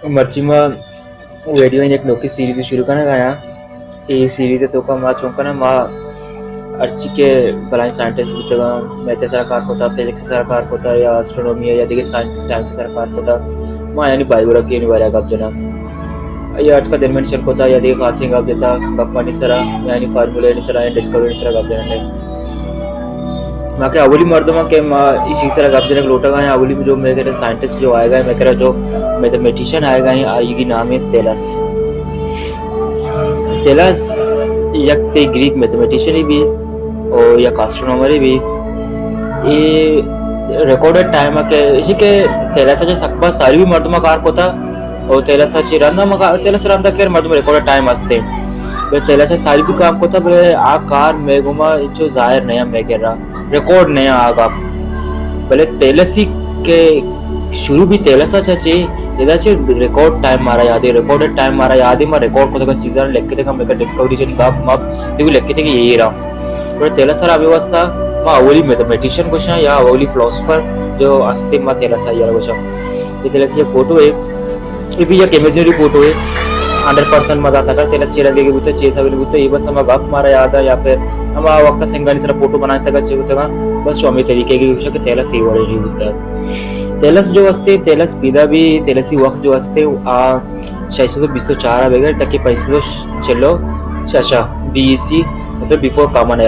मर्ची में वीडियो एक Noki series शुरू करना गया। ये सीरीज तो का मा चौंका ना मा अर्ची के भलाई साइंटिस्ट बुतगा मैथ सरकार होता फिजिक्स सरकार होता या एस्ट्रोनॉमी या देखिए साइंस सरकार होता मा यानी बायोग्राफी यानी वारा गप जना या आज का दिन में चल होता या देखिए खासिंग गप देता गप्पा नि सरा यानी फार्मूला नि सरा डिस्कवरी सरा गप देना माँ के अवली मर्दमा के माँ इस चीज़ से गप देने लोटा गए अवली में जो मेरे साइंटिस्ट जो आएगा मैं कह रहा जो मैथमेटिशियन आएगा आएगी नाम है तेलस तेलस एक ते ग्रीक मैथमेटिशियन ही भी और या एस्ट्रोनॉमर भी ये रिकॉर्डेड टाइम के इसी के तेलस सकबा सारी भी मर्दमा कार होता और तेलस रंदा मगा तेलस रंदा के मर्दमा रिकॉर्डेड टाइम असते तेलस सारी भी काम होता बले आ कार मेगुमा जो जाहिर नया मैं कह रहा रिकॉर्ड नया आगा भले तेलसी के शुरू भी तेलसा चाचे येदाचे रिकॉर्ड टाइम मारा याद है रिकॉर्डेड टाइम मारा याद है मैं रिकॉर्ड को तो चीज़ां लेके देखा मैं का डिस्कवरी जन गप मप तो लेके थे कि यही रहा पर तेलसा व्यवस्था मां अवली मैथमेटिशियन को या अवली फिलोसोफर जो अस्ति मा तेलसा यार को ये तेलसी एक फोटो है ये भी एक इमेजिनरी फोटो है 100% मजा आता कर तेलस चेहरा देगे बुते चेसा भी बुते ये बस हम गप मारा याद है या फिर हम वक्त सिंगानी सरा फोटो बनाने तक अच्छे होते बस स्वामी तरीके की विषय के तेलस ही वाले नहीं होता तेलस जो असते तेलस पीदा भी तेलसी वक्त जो असते आ 624 वगैरह तक के पैसे चलो शशा बीसी मतलब बिफोर कॉमन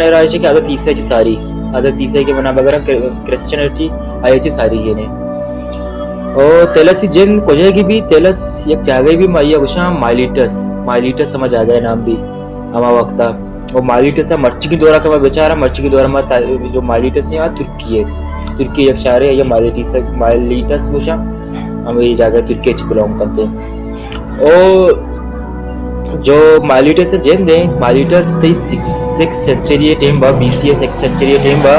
एरा है कि अगर तीसरे सारी अगर तीसरे के बना वगैरह क्रिश्चियनिटी आई सारी ये ने और तेलसी जिन कोजेगी भी तेलस एक जगह भी माइया गुशा माइलिटस समझ आ गया नाम भी हमा वक्ता और माइलिटस मर्ची की दौरा का बेचारा मर्ची की दौरा में जो माइलिटस है तुर्की एक शहर है ये माइलिटस गुशा हम ये जगह तुर्की से बिलोंग करते हैं और जो माइलिटस से जिन दे माइलिटस 6 सेंचुरी टाइम बा बीसी 6 सेंचुरी टाइम बा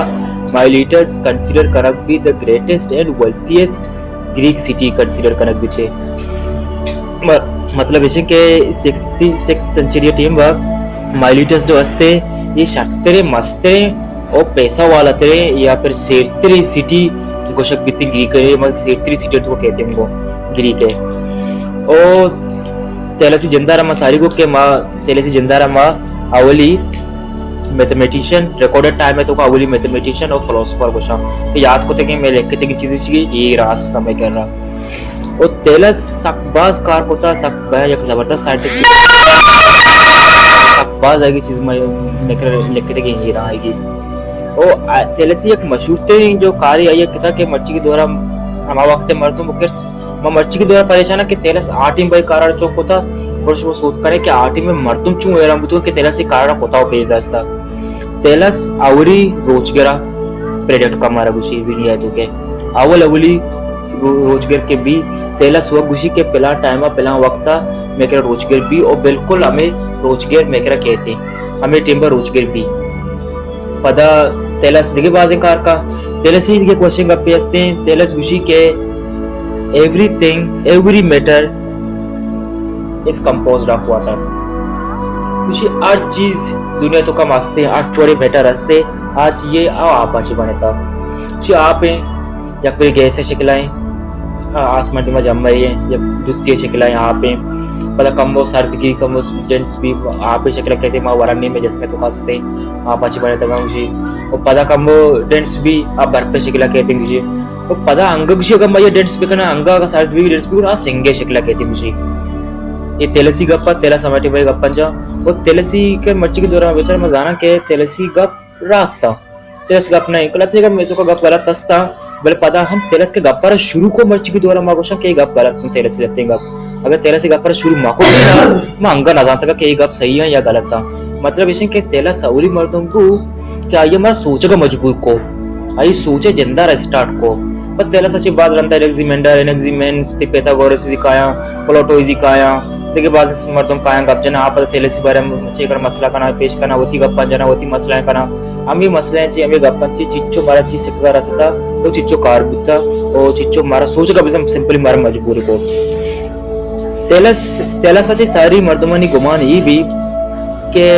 माइलिटस कंसीडर करक be the greatest and wealthiest Greek city consider करक भी थे मतलब इसे के 66 सेंचुरी टीम माइलिटस जो हस्ते ये शक्तरे मस्ते और पैसा वाला तेरे या फिर सेरतरी सिटी को शक भी ग्रीक है मगर सेरतरी सिटी तो कहते हैं वो ग्रीक है और तेलसी जिंदारा मा सारी को के माँ तेलसी जिंदारा मा अवली मैथमेटिशियन रिकॉर्डेड टाइम है तो अवली मैथमेटिशियन और फिलोसोफर को शाम तो याद को थे कि मैं लिखते थे कि चीजें चाहिए ये रास्ता मैं कह रहा और तेलस सकबाज कार होता सक एक जबरदस्त साइंटिस्ट सकबाज आएगी चीज में लिखते थे कि ये रहा आएगी और तेलसी एक मशहूर थे जो कार्य आई किता के मर्ची के द्वारा हम वक्त मर्दों मुकेश मर्ची के द्वारा परेशान है कि तेलस आटिम भाई कारण चौक होता और वो सोच करे कि आटी में मर्दुम चू एरा बुतो के तेलस कारण होता हो पेज दास्ता तेलस आवरी रोजगरा प्रोडक्ट का मारा गुशी भी नहीं है तो के आवल अवली रोजगर के भी तेलस वो गुशी के पहला टाइम पहला वक्ता मैं कह रोजगर भी और बिल्कुल हमें रोजगर मैं कह कहते हमें टिम्बर रोजगर भी पदा तेलस दिखे बाज़ेकार का तेलस ही के क्वेश्चन पे हंसते हैं तेलस गुशी के everything every matter is composed of water कुछ हर चीज दुनिया तो कम हंसते आज चोरे मैटर हंसते आज ये आप अच्छी बनता कुछ आप हैं या फिर गैस शिकलाएं आसमान में जम रही है या द्वितीय शिकलाएं आप हैं पता कम वो सर्द की कम वो जेंट्स भी आप शिकला कहते हैं वरन्नी में जिसमें तो हंसते आप अच्छी बनता मुझे और पता कम वो डेंट्स भी आप बर्फ पे शिकला कहते हैं मुझे और पता अंग कुछ कम भैया डेंट्स पे करना अंगा का सर्द भी डेंट्स भी सिंगे शिकला कहते हैं मुझे ये तेलसी गप्पा तेला समाटी भाई गप्पा जा और तेलसी के मर्ची के दौरान बेचारा मैं जाना के तेलसी गप रास्ता तेलस गप नहीं गलत है मैं तो का गप गलत तस्ता बल पता हम तेलस के गप पर शुरू को मर्ची के दौरान मागोशा के गप गलत तुम तेलसी लेते गप अगर तेलसी गप पर शुरू माको ना मैं अंगा ना जानता कि ये गप सही है या गलत था मतलब इसे के तेला सौरी मर्दों को क्या ये मर सोचेगा मजबूर को आई सोचे जिंदा स्टार्ट को पर तेला सच्ची बात रंता एनेक्सिमेंडर एनेक्सिमेंस पिथागोरस सिखाया प्लेटो सिखाया के बाद मर्दों काया गप जना आप तेलसी बारे में चेकर मसला करना पेश करना होती गप्पन जना होती मसला करना हम ही मसले ची हम गप्पन ची चिच्चो मारा चीज सिखा रहा तो चिच्चो कार बुता और चिच्चो मारा सोच का बिजम सिंपली मारा मजबूर को तेलस अच्छी सारी मर्दमानी गुमान ये भी के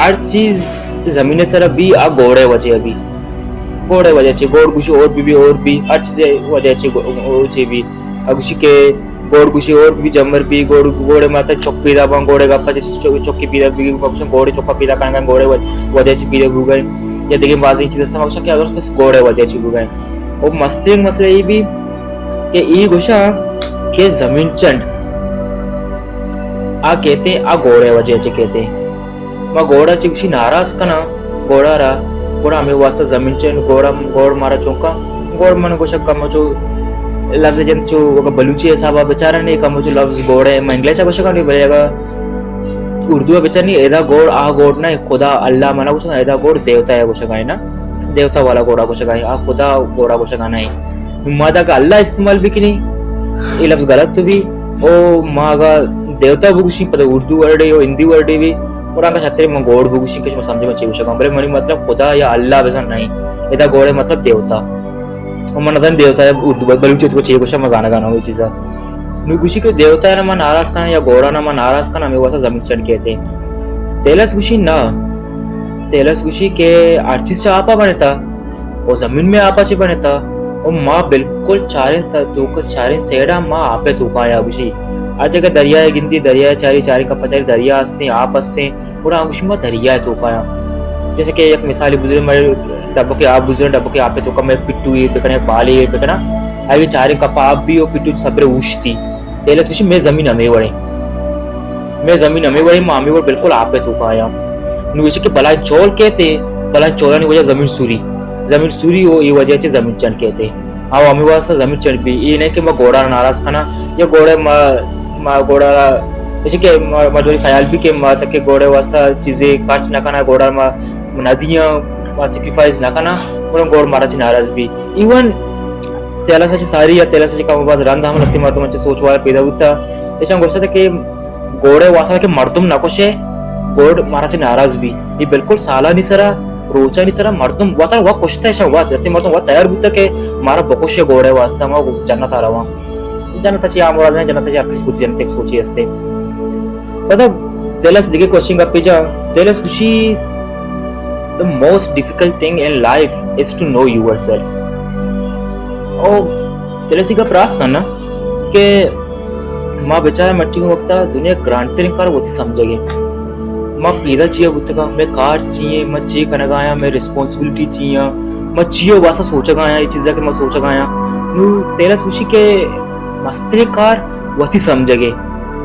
हर चीज जमीन सर भी आ गोड़े वजह अभी गोड़े वजायची गोड गुशी और भी हर चीजें वजायची ओचे भी अगुशी के गोड गुशी और भी जमर भी गोड़े माता चौक पीदा बा गोड़े गप्पा चौकी पीदा भी गोड़े चौका पीदा कांगा गोड़े वजायची पीदा गुगाय या देखिए बाजी चीजें समझ के अगर उसमें गोड़े वजायची गुगाय और मस्ती मसले ये भी कि ई गुशा के जमीन चंड आ कहते आ गोड़े वजायची कहते मा गोड़ा चिकशी नाराज कना गोड़ा आम्ही वाजता जमीनचे गोड मारा चौका गोड मन गोशा कमचो लफ्ज जंचो ఒక बलूची साबा बेचारा ने कमचो लफ्ज गोड है इंग्लिश गोशा का नहीं बोलेगा उर्दू बेचारा नहीं एदा गोड आ गोड ना खुदा अल्लाह मना गोशा एदा गोड देवता है गोशा है ना देवता वाला गोड़ा गोशा है आ खुदा गोड़ा गोशा गाना है मादा का अल्लाह इस्तेमाल भी की नहीं ये लफ्ज गलत तो भी ओ मागा देवता बुगशी पता उर्दू वर्ड है हिंदी वर्ड भी और आका छात्र में गोड बुगशी के समझ में चाहिए गोशा बरे मनी मतलब खुदा या अल्लाह वैसा नहीं एदा गोड़ मतलब देवता मनदन देवता है उर्दू बलूची को चाहिए गोशा मजाना गाना वो चीज़ नु गुशी के देवता है ना मन नाराज करना या गोड़ा ना मन नाराज करना हमें वैसा जमीन चढ़ कहते तेलस गुशी ना तेलस गुशी के आर्टिस्ट से आपा बनेता और जमीन में आपा चे बनेता और माँ बिल्कुल चारे सेड़ा माँ आपे तुकाया गुशी आज जगह दरिया है गिनती दरिया चारी कपचारी दरिया हंसते आप हंसते और आगुशी माँ दरिया है तुकाया जैसे कि एक मिसाली बुजुर्ग मेरे डब्बो के आप बुजुर्ग डब्बो के आपे तुका मैं पिट्टू ये बेकना बाली ये बेकना आगे चारे कपा आप भी और पिट्टू सबरे उछती तेलस गुशी मैं जमीन हमें वड़े मामी वो बिल्कुल आपे तुकाया नुवेश के बला चोल कहते बला चोला नहीं वजह जमीन सूरी हो ये वजह से जमीन चढ़ कहते हाँ हमें वास्ता जमीन चढ़ भी ये नहीं कि मैं गोड़ा नाराज खाना या गोड़े गोड़ा जैसे कि मजबूरी ख्याल भी के माँ तक के गोड़े वास्ता चीजें खर्च न करना गोड़ा नदियाँ सेक्रीफाइस न करना और गोड़ मारा ची नाराज भी इवन तेला सची सारी या तेला सची काम बाद रंध हम लगती मर्दों में सोच वाला पैदा होता ऐसा गोश्त है कि गोड़े वास्ता के मर्दों नकोशे गोड़ मारा ची नाराज भी ये बिल्कुल साला नहीं सरा रोचा नहीं सरा मर्दों वाता वा कोश्ता ऐसा हुआ जति मर्दों वा तैयार होता के मारा बकोशे गोड़े वास्ता मा जन्नत आ रहा जन्नत ची आमोरा ने जन्नत ची अक्स कुछ जनते सोची असते पता तेलस दिखे क्वेश्चन का pizza तेलस गुशी the most difficult thing in life is to know yourself और तेलसी का प्रार्थना ना कि माँ बेचारा मट्टी को वक्त दुनिया ग्रांटे कर वो थी समझेगी माँ पैदा चाहिए बुत का मैं कार चाहिए मैं चे करना गाया मैं रिस्पॉन्सिबिलिटी चाहिए मैं चाहिए वासा सोचा गाया ये चीज़ के मैं सोचा गाया नू तेलस गुशी के मस्ते कार वो थी समझेगी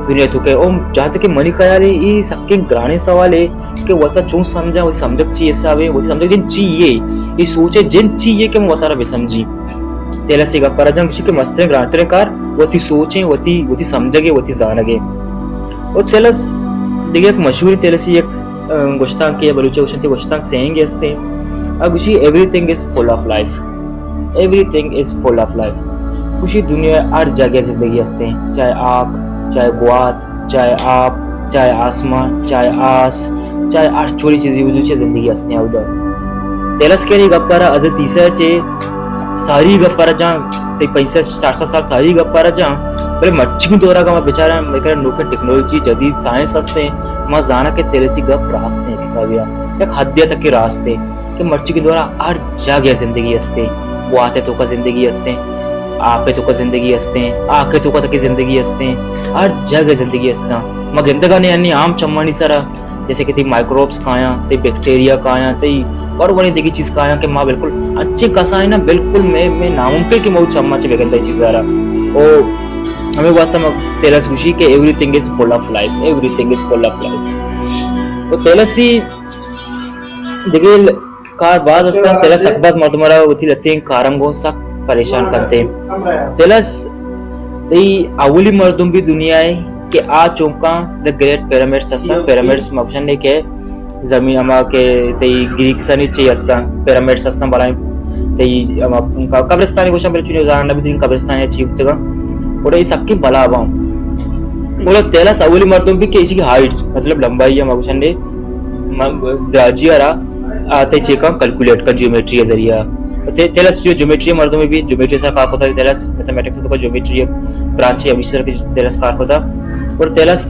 दुनिया तो के ओम जहाँ तक मनी ख्याल है ये सबके ग्राने सवाल है कि वो जो समझा वो समझ चाहिए सावे वो समझ जिन चाहिए ये सोचे जिन चाहिए कि वो तारा बेसमझी तेला से का परजन किसी के मस्ते ग्रांटे कार वो थी सोचे वो थी समझगे वो थी जानगे और तेलस देखिए एक मशहूर तेलसी एक गोश्तांग के बलूची उशंती गोश्तांग सेइंग है अब उसी everything is full of life उसी दुनिया हर जगह जिंदगी हंसते हैं चाहे आग चाहे गुआत चाहे आप चाहे आसमान चाहे आस चाहे आठ छोटी चीजें उधर जिंदगी हंसते हैं उधर तेलस के लिए गप्पारा अजय तीसरा चे सारी गप्पारा जहाँ ते 65-400 साल सारी गप्पारा जहाँ पहले मच्छी की दौरा का मैं बेचारा मेरे नोके टेक्नोलॉजी जदीद साइंस हंसते हैं माँ जाना के तेलसी गप रास्ते हैं किसा भी एक हद्दिया तक के रास्ते कि मच्छी की दौरा हर जगह जिंदगी हंसते वो आते तो का जिंदगी हंसते आपे तो का जिंदगी हंसते हैं आके तो का तक जिंदगी हंसते हैं हर जगह जिंदगी हंसता मैं गिंदगा ने यानी आम चम्मानी सारा जैसे कि माइक्रोब्स खाया ते बैक्टीरिया खाया ते और बड़ी देखी चीज खाया कि माँ बिल्कुल अच्छे कसा है ना बिल्कुल मैं नामुमकिन की मऊ चम्मच बेगंदा चीज जरा ओ हमें वास्तव में तेलस खुशी के everything is full of life तो तेलसी देखिए कार बाद असता तेलस सकबाज मर्दमरा होती रहती हैं कारंगो सक परेशान करते हैं तेलस तई अवली मर्दुम भी दुनिया है कि आ चौका द ग्रेट पिरामिड्स असता पिरामिड्स मफशन ने के जमीन अमा के तई ग्रीक सनी चे असता पिरामिड्स असता बलाई तई अमा उनका कब्रिस्तान को शब्द चुने उदाहरण नबी दिन कब्रिस्तान है चीवतगा और ये सबकी बला आवा बोलो तेलस अवली मर्दुम भी के इसी की हाइट्स मतलब लंबाई या मफशन ने द्राजियारा आते चेका कैलकुलेट का ज्योमेट्री के जरिया तेलस जो ज्योमेट्री मर्दों में भी ज्योमेट्री से कार होता है तेलस मैथमेटिक्स तो का ज्योमेट्री ब्रांच है विषय के तेलस कार होता और तेलस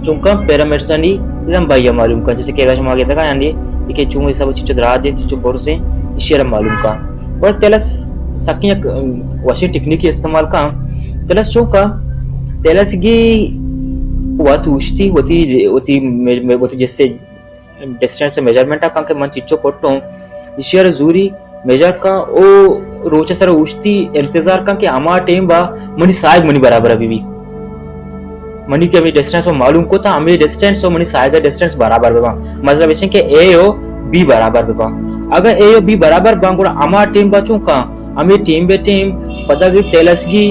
चुंका पिरामिड्स आणि लंबाई मालूम का जैसे केला शमा कहता का यानी ये चुंग सब चीज राज है चीज बोर से इशारा मालूम का और त्याला सकी वशी टेक्निक इस्तेमाल का त्याला शो का त्याला सगी वत उष्टी वती जैसे डिस्टेंस मेजरमेंट का के मन चिच्चो कोटो इशियर जूरी मेजर का ओ रोचे सर उष्टी इंतजार का कि आमा टेम बा मनी साइग मनी बराबर अभी भी मनी के अभी डिस्टेंस वो मालूम को था हमें डिस्टेंस और मनी साइग का डिस्टेंस बराबर बेबा मतलब इसे के ए और बी बराबर बेबा अगर ए और बी बराबर बांगुड़ा आमा टेम बचूं का हमें टीम बे टीम पता कि टेलस की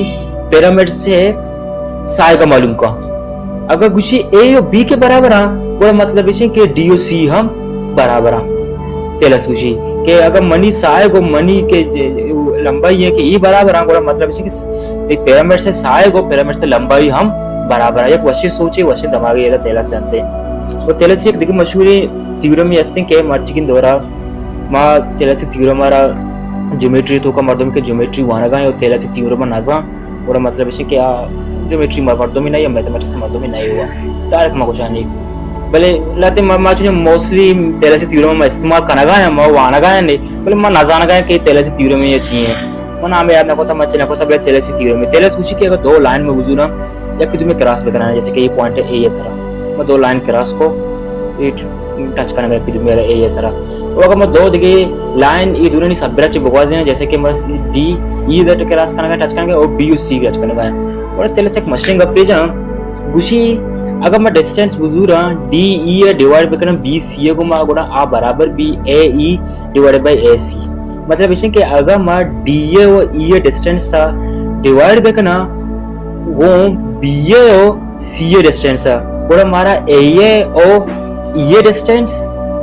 पिरामिड से साइग का मालूम का अगर कुछ ए और बी के बराबर आ वो मतलब इसे के डी और सी हम बराबर आ टेलस कुछ के अगर मनी साइग और मनी के लंबाई है कि ये बराबर आ वो मतलब इसे कि पिरामिड से साइग और पिरामिड से लंबाई हम बराबर है एक वशी सोचे वशी दिमाग ये टेलस जानते वो टेलस एक देखिए मशहूर थ्योरम ये अस्तिंग के मर्चिकिन द्वारा मा टेलस थ्योरम हमारा ज्योमेट्री तो का मर्दों के ज्योमेट्री वानगा और टेलस थ्योरम नाजा और मतलब इसे क्या ज्योमेट्री मर्दों में नहीं है मैथमेटिक्स मर्दों में नहीं हुआ डायरेक्ट मा कुछ नहीं भले लाते मा जो मोस्टली टेलस थ्योरम में इस्तेमाल करना है मा वानगा है नहीं भले मा ना जानगा है कि टेलस थ्योरम में ये चाहिए मन नाम याद ना को था मच ना को था भले टेलस थ्योरम में टेलस कुछ की अगर दो लाइन में बुझू ना या कि तुम्हें क्रॉस पे कराना है जैसे कि ये पॉइंट है ए सरा मैं दो लाइन क्रॉस को टच करना है कि मेरा ए सरा और अगर मैं दो दिखे लाइन ये दोनों नहीं सब चे बकवास हैं जैसे कि बस डी ई दैट क्रॉस करना है टच करेंगे और बी यू सी टच करना है और तेरे से एक मशीन का पेज है गुशी अगर मैं डिस्टेंस बुझू रहा डी ई डिवाइड करना बी सी को मैं गुणा आ बराबर B A E divided by A C मतलब इसे कि अगर मैं डी ए और ई डिस्टेंस सा डिवाइड करना वो बी ए और सी ए डिस्टेंस है और हमारा ए ए और ये डिस्टेंस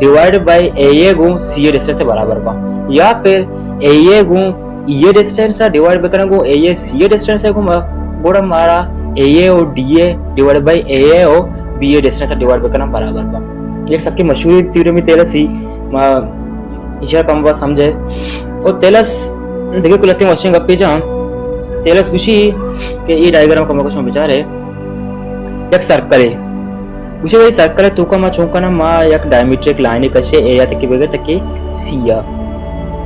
डिवाइड बाय ए ए गु सी ए डिस्टेंस से बराबर बा या फिर ए ए गु ये डिस्टेंस है डिवाइड बाय करना गु ए ए सी ए डिस्टेंस है गु और हमारा ए ए और डी ए डिवाइड बाय ए ए और बी ए डिस्टेंस से डिवाइड बाय करना बराबर बा एक सबकी मशहूर थ्योरम टेलस ही इशारा कम बात समझे और टेलस देखिए कुल तीन मशीन गप्पे जा टेलस कुछ के ये डायग्राम का कुछ विचार है एक सर्कल है कुछ वही सर्कल है तो का मा चौका ना मा एक डायमीटर एक लाइन कशे ए या तक बगैर तक सी या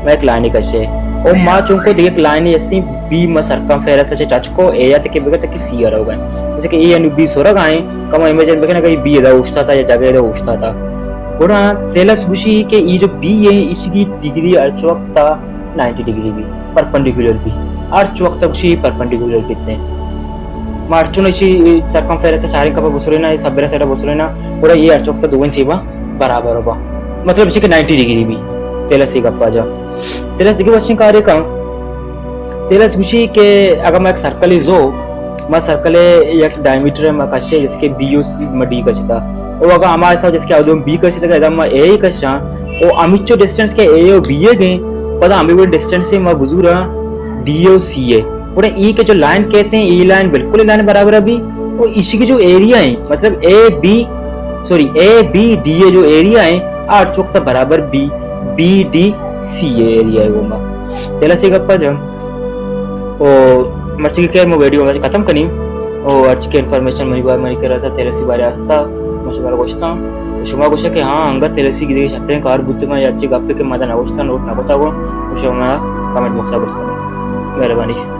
मैं एक लाइन कशे और मा चौको देख लाइन ऐसी बी मा सर्कमफेरेंस से टच को ए या तक बगैर तक सी आ रहा है जैसे कि ए यानी बी सोरा गाए कम इमेजिन बगैर कहीं बी इधर उठता था या जगह इधर उठता था गुणा टेलस गुशी के ये जो बी है इसकी डिग्री अर्चवक्ता 90 डिग्री भी परपेंडिकुलर भी अर्चवक्ता गुशी परपेंडिकुलर कितने मार्चुन इसी सर्कमफेरेंस से चारिंग का बुसरेना इस सबरे सेटा बुसरेना पूरा ये अर्चवक्ता दोवन चीवा बराबर होगा मतलब इसी के 90 डिग्री भी टेलस ही गप्पा जा टेलस देखिए वशिंग कार्य का टेलस गुशी के अगर मैं एक सर्कल जो मैं सर्कल एक डायमीटर में कशे जिसके बी ओ सी में डी कशता और अगर हमारे साथ जिसके आदमी बी कशे तक एकदम ए ही कशा और अमित जो डिस्टेंस के ए और बी ए गए पता हमें वो डिस्टेंस से मैं बुझू रहा डी ओ सी ए और ई के जो लाइन कहते हैं ई लाइन बिल्कुल लाइन बराबर अभी और इसी के जो एरिया है मतलब ए बी डी ए जो एरिया है आठ चौक तक बराबर B B D C area है वो मैं तेला से गप्पा जम और मर्ची के मैं वीडियो में खत्म करी और अच्छी के इन्फॉर्मेशन मुझे बार मैं कर रहा था तेरे से बारे आस्था मुझे बारे गोश्ता शुमा गोशा के हाँ अंगा तेरे से गिरे छत्ते हैं कार बुद्ध में अच्छी गप्पे के मदन अवस्था नोट ना बताओ मुझे हमारा कमेंट बॉक्स में मेहरबानी